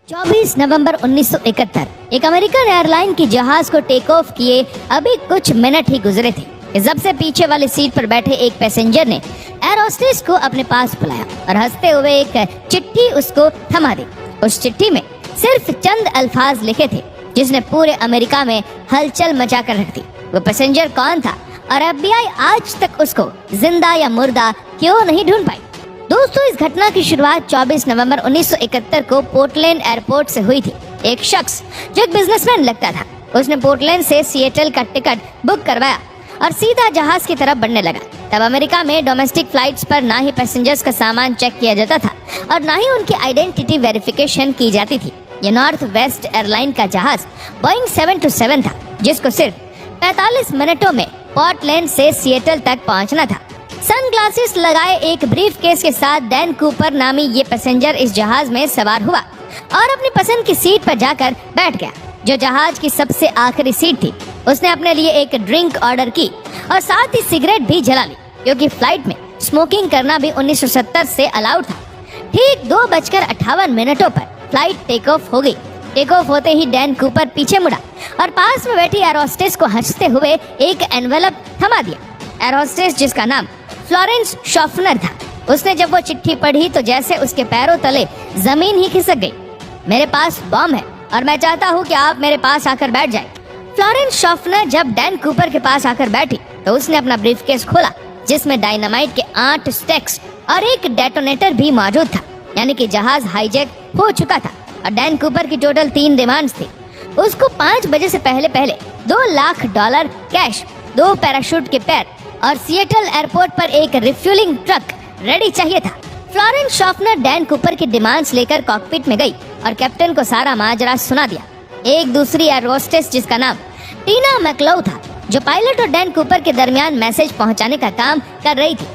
24 नवंबर 1971 एक American airline की जहाज को टेक ऑफ किए अभी कुछ मिनट ही गुजरे थे कि सबसे पीछे वाली सीट पर बैठे एक पैसेंजर ने एयर होस्टेस को अपने पास बुलाया और हंसते हुए एक चिट्ठी उसको थमा दी। उस चिट्ठी में सिर्फ चंद अल्फाज लिखे थे जिसने पूरे अमेरिका में हलचल मचा कर रख दी। वो पैसेंजर कौन था और FBI आज तक उसको जिंदा या मुर्दा क्यों नहीं ढूंढ पाई। दोस्तों, इस घटना की शुरुआत 24 नवंबर 1971 को पोर्टलैंड एयरपोर्ट से हुई थी। एक शख्स जो एक बिजनेसमैन लगता था, उसने पोर्टलैंड से सिएटल का टिकट बुक करवाया और सीधा जहाज की तरफ बढ़ने लगा। तब अमेरिका में डोमेस्टिक फ्लाइट्स पर ना ही पैसेंजर्स का सामान चेक किया जाता था और ना ही उनकी आइडेंटिटी वेरिफिकेशन की जाती थी। ये नॉर्थ वेस्ट एयरलाइन का जहाज बोइंग 727 था जिसको सिर्फ 45 मिनटों में पोर्टलैंड से सिएटल तक पहुंचना था। सनग्लासेस लगाए एक ब्रीफकेस के साथ डैन कूपर नामी ये पैसेंजर इस जहाज में सवार हुआ और अपनी पसंद की सीट पर जाकर बैठ गया, जो जहाज की सबसे आखिरी सीट थी। उसने अपने लिए एक ड्रिंक ऑर्डर की और साथ ही सिगरेट भी जला ली, क्योंकि फ्लाइट में स्मोकिंग करना भी 1970 से अलाउड था। ठीक 2:58 पर फ्लाइट टेक ऑफ हो गई। टेक ऑफ होते ही डैन कूपर पीछे मुड़ा और पास में बैठी एयर होस्टेस को हंसते हुए एक एनवेलप थमा दिया। एयर होस्टेस, जिसका नाम फ्लोरेंस शॉफनर था, उसने जब वो चिट्ठी पढ़ी तो जैसे उसके पैरों तले जमीन ही खिसक गई। मेरे पास बम है और मैं चाहता हूँ कि आप मेरे पास आकर बैठ जाएं। फ्लोरेंस शॉफनर जब डैन कूपर के पास आकर बैठी तो उसने अपना ब्रीफकेस खोला, जिसमें डायनामाइट के 8 स्टैक्स और एक डेटोनेटर भी मौजूद था, यानी कि जहाज हाईजैक हो चुका था। और डैन कूपर की टोटल 3 डिमांड्स थी। उसको 5 बजे से पहले $2 लाख कैश, 2 पैराशूट के पैर और सिएटल एयरपोर्ट पर एक रिफ्यूलिंग ट्रक रेडी चाहिए था। फ्लोरेंस शॉफनर डैन कूपर की डिमांड्स लेकर कॉकपिट में गई और कैप्टन को सारा माजरा सुना दिया। एक दूसरी एयर होस्टेस, जिसका नाम टीना मैकलाउ था, जो पायलट और डैन कूपर के दरमियान मैसेज पहुंचाने का काम कर रही थी।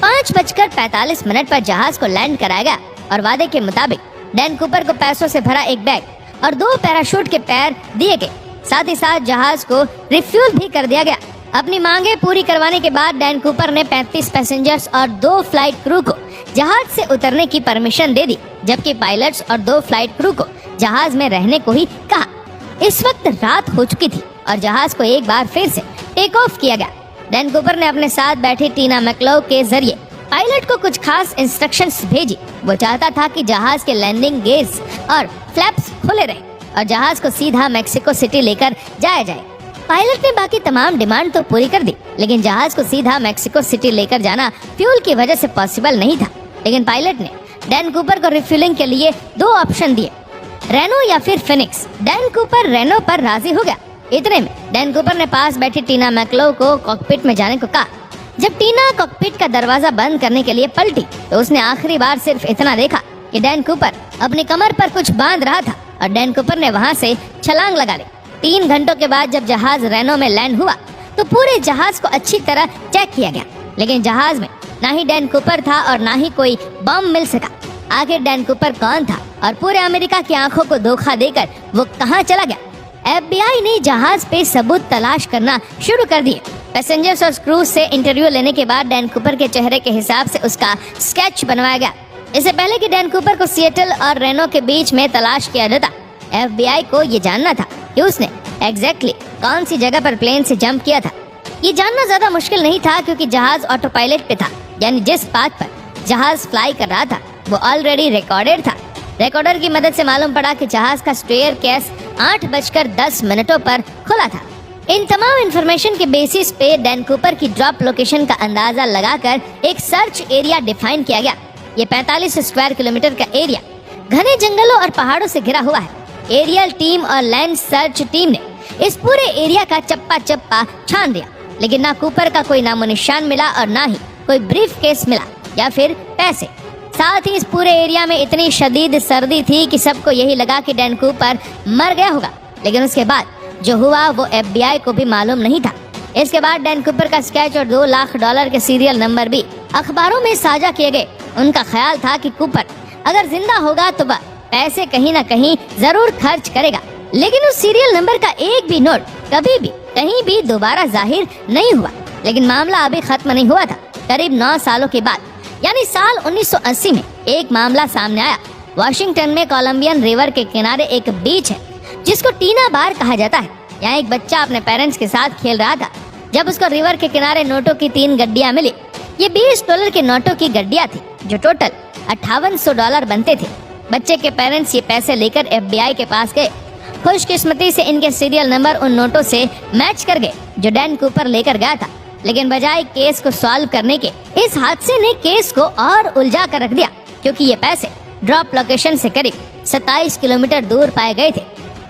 5:45 पर जहाज को लैंड कराया गया और वादे के मुताबिक डैन कूपर को पैसों से भरा एक बैग और 2 पैराशूट के पैर दिए गए। साथ ही साथ जहाज को रिफ्यूल भी कर दिया गया। अपनी मांगे पूरी करवाने के बाद डैन कूपर ने 35 पैसेंजर्स और 2 फ्लाइट क्रू को जहाज से उतरने की परमिशन दे दी, जबकि पायलट्स और 2 फ्लाइट क्रू को जहाज में रहने को ही कहा। इस वक्त रात हो चुकी थी और जहाज को एक बार फिर से टेक ऑफ किया गया। डैन कूपर ने अपने साथ बैठी टीना मैकलाउ के जरिए पायलट को कुछ खास इंस्ट्रक्शंस भेजी। वो चाहता था कि जहाज के लैंडिंग गेट्स और फ्लैप्स खुले रहे और जहाज को सीधा मेक्सिको सिटी लेकर जाया जाए। पायलट ने बाकी तमाम डिमांड तो पूरी कर दी, लेकिन जहाज को सीधा मेक्सिको सिटी लेकर जाना फ्यूल की वजह से पॉसिबल नहीं था। लेकिन पायलट ने डैन कूपर को रिफ्यूलिंग के लिए 2 ऑप्शन दिए, रेनो या फिर फिनिक्स। डैन कूपर रेनो पर राजी हो गया। इतने में डैन कूपर ने पास बैठी टीना मैकलाउ को कॉकपिट में जाने को कहा। जब टीना कॉकपिट का दरवाजा बंद करने के लिए पलटी तो उसने आखिरी बार सिर्फ इतना देखा कि डैन कूपर अपनी कमर पर कुछ बांध रहा था और डैन कूपर ने वहां से छलांग लगा ली। 3 घंटों के बाद जब जहाज रेनो में लैंड हुआ तो पूरे जहाज को अच्छी तरह चेक किया गया, लेकिन जहाज में ना ही डैन कूपर था और ना ही कोई बम मिल सका। आखिर डैन कूपर कौन था और पूरे अमेरिका की आंखों को धोखा देकर वो कहां चला गया? FBI ने जहाज पे सबूत तलाश करना शुरू कर दिए। पैसेंजर्स और क्रू से इंटरव्यू लेने के बाद डैन कूपर के चेहरे के हिसाब से उसका स्केच बनवाया गया। इससे पहले कि डैन कूपर को सिएटल और रेनो के बीच में तलाश किया जाता, FBI को ये जानना था कि उसने एग्जैक्टली कौन सी जगह पर प्लेन से जंप किया था। ये जानना ज्यादा मुश्किल नहीं था, क्योंकि जहाज ऑटो पायलट पे था, यानी जिस पाथ पर जहाज फ्लाई कर रहा था वो ऑलरेडी रिकॉर्डेड था। रिकॉर्डर की मदद से मालूम पड़ा कि जहाज का स्टेयर केस 8:10 पर खुला था। इन तमाम इंफॉर्मेशन के बेसिस पे डैन कूपर की ड्रॉप लोकेशन का अंदाजा लगाकर एक सर्च एरिया डिफाइन किया गया। ये 45 स्क्वायर किलोमीटर का एरिया घने जंगलों और पहाड़ों से घिरा हुआ है। एरियल टीम और लैंड सर्च टीम ने इस पूरे एरिया का चप्पा चप्पा छान दिया, लेकिन ना कूपर का कोई नामो निशान मिला और ना ही कोई ब्रीफकेस मिला या फिर पैसे। साथ ही इस पूरे एरिया में इतनी शदीद सर्दी थी कि सबको यही लगा कि डैन कूपर मर गया होगा, लेकिन उसके बाद जो हुआ वो FBI को भी मालूम नहीं था। इसके बाद डैन कूपर का स्केच और $2 लाख के सीरियल नंबर भी अखबारों में साझा किए गए। उनका ख्याल था कि कूपर अगर जिंदा होगा तो वह पैसे कहीं ना कहीं जरूर खर्च करेगा, लेकिन उस सीरियल नंबर का एक भी नोट कभी भी कहीं भी दोबारा जाहिर नहीं हुआ। लेकिन मामला अभी खत्म नहीं हुआ था। करीब 9 सालों के बाद, यानी साल 1980 में एक मामला सामने आया वॉशिंगटन में कोलंबियन रिवर के किनारे एक बीच है जिसको टीना बार कहा जाता है। यहाँ एक बच्चा अपने पेरेंट्स के साथ खेल रहा था जब उसको रिवर के किनारे नोटों की 3 गड्डियां मिली। ये $20 के नोटों की गड्डियां थी जो टोटल $5800 बनते थे। बच्चे के पेरेंट्स ये पैसे लेकर FBI के पास गए। खुशकिस्मती से इनके सीरियल नंबर उन नोटों से मैच कर गए जो डैन कूपर लेकर गया था, लेकिन बजाय केस को सॉल्व करने के इस हादसे ने केस को और उलझा कर रख दिया, क्योंकि ये पैसे ड्रॉप लोकेशन से करीब 27 किलोमीटर दूर पाए गए थे।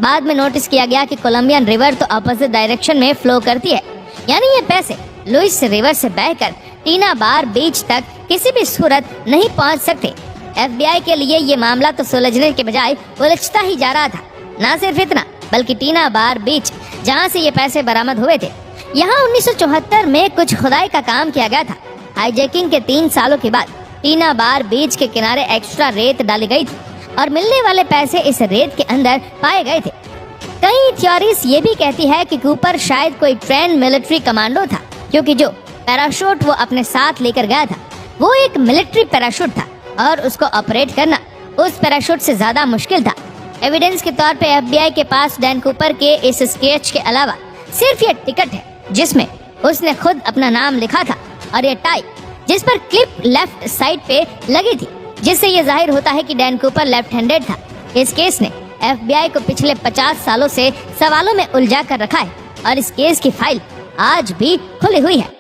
बाद में नोटिस किया गया कि कोलंबियन रिवर तो अपोजिट डायरेक्शन में फ्लो करती है, यानी ये पैसे लुइस रिवर से बहकर टीना बार बीच तक किसी भी सूरत नहीं पहुंच सकते। FBI के लिए ये मामला तो सुलझने के बजाय उलझता ही जा रहा था। न सिर्फ इतना, बल्कि टीना बार बीच जहां से ये पैसे बरामद हुए थे, यहाँ 1974 में कुछ खुदाई का काम किया गया था। हाईजैकिंग के 3 सालों के बाद टीना बार बीच के किनारे एक्स्ट्रा रेत डाली गई थी और मिलने वाले पैसे इस रेत के अंदर पाए गए थे। कई थ्योरीज ये भी कहती है कि कूपर शायद कोई ट्रेन मिलिट्री कमांडो था, क्योंकि जो पैराशूट वो अपने साथ लेकर गया था वो एक मिलिट्री पैराशूट था और उसको ऑपरेट करना उस पैराशूट से ज्यादा मुश्किल था। एविडेंस के तौर पे FBI के पास डैन कूपर के इस स्केच के अलावा सिर्फ ये टिकट है जिसमें उसने खुद अपना नाम लिखा था और ये टाई जिस पर क्लिप लेफ्ट साइड पे लगी थी, जिससे ये जाहिर होता है कि डैन कूपर लेफ्ट हैंडेड था। इस केस ने FBI को पिछले 50 सालों से सवालों में उलझा कर रखा है और इस केस की फाइल आज भी खुली हुई है।